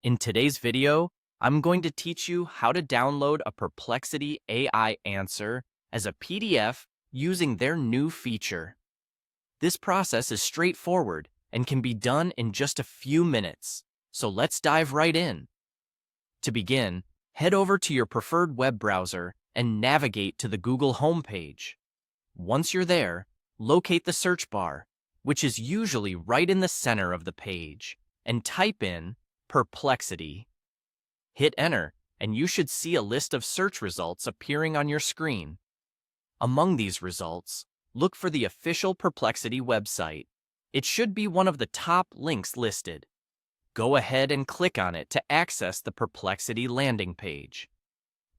In today's video, I'm going to teach you how to download a Perplexity AI answer as a PDF using their new feature. This process is straightforward and can be done in just a few minutes, so let's dive right in. To begin, head over to your preferred web browser and navigate to the Google homepage. Once you're there, locate the search bar, which is usually right in the center of the page, and type in Perplexity. Hit enter, and you should see a list of search results appearing on your screen. Among these results, look for the official Perplexity website. It should be one of the top links listed. Go ahead and click on it to access the Perplexity landing page.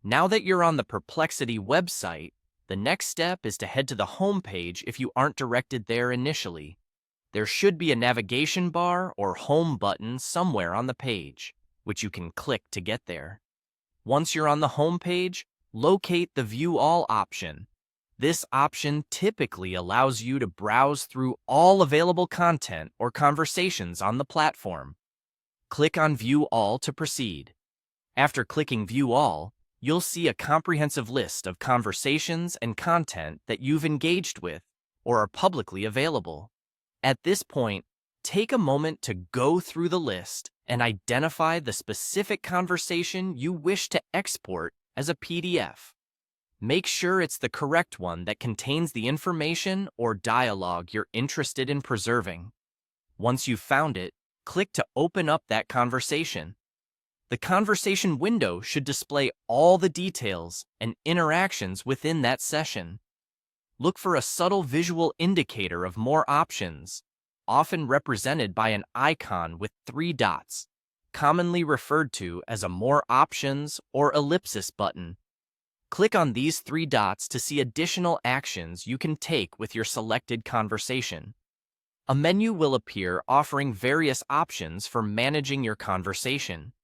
Now that you're on the Perplexity website, the next step is to head to the home page if you aren't directed there initially. There should be a navigation bar or home button somewhere on the page, which you can click to get there. Once you're on the home page, locate the View All option. This option typically allows you to browse through all available content or conversations on the platform. Click on View All to proceed. After clicking View All, you'll see a comprehensive list of conversations and content that you've engaged with or are publicly available. At this point, take a moment to go through the list and identify the specific conversation you wish to export as a PDF. Make sure it's the correct one that contains the information or dialogue you're interested in preserving. Once you've found it, click to open up that conversation. The conversation window should display all the details and interactions within that session. Look for a subtle visual indicator of more options, often represented by an icon with 3 dots, commonly referred to as a More Options or Ellipsis button. Click on these 3 dots to see additional actions you can take with your selected conversation. A menu will appear offering various options for managing your conversation.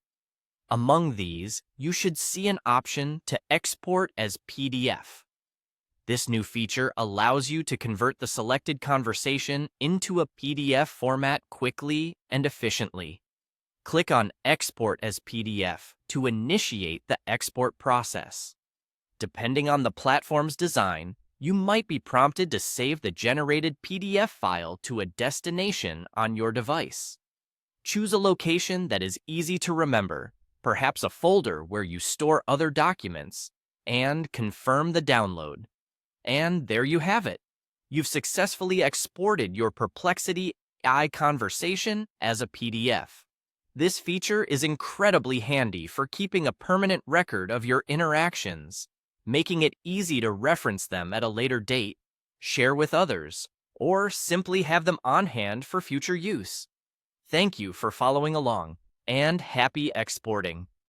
Among these, you should see an option to export as PDF. This new feature allows you to convert the selected conversation into a PDF format quickly and efficiently. Click on Export as PDF to initiate the export process. Depending on the platform's design, you might be prompted to save the generated PDF file to a destination on your device. Choose a location that is easy to remember, perhaps a folder where you store other documents, and confirm the download. And there you have it. You've successfully exported your Perplexity AI conversation as a PDF. This feature is incredibly handy for keeping a permanent record of your interactions, making it easy to reference them at a later date, share with others, or simply have them on hand for future use. Thank you for following along, and happy exporting!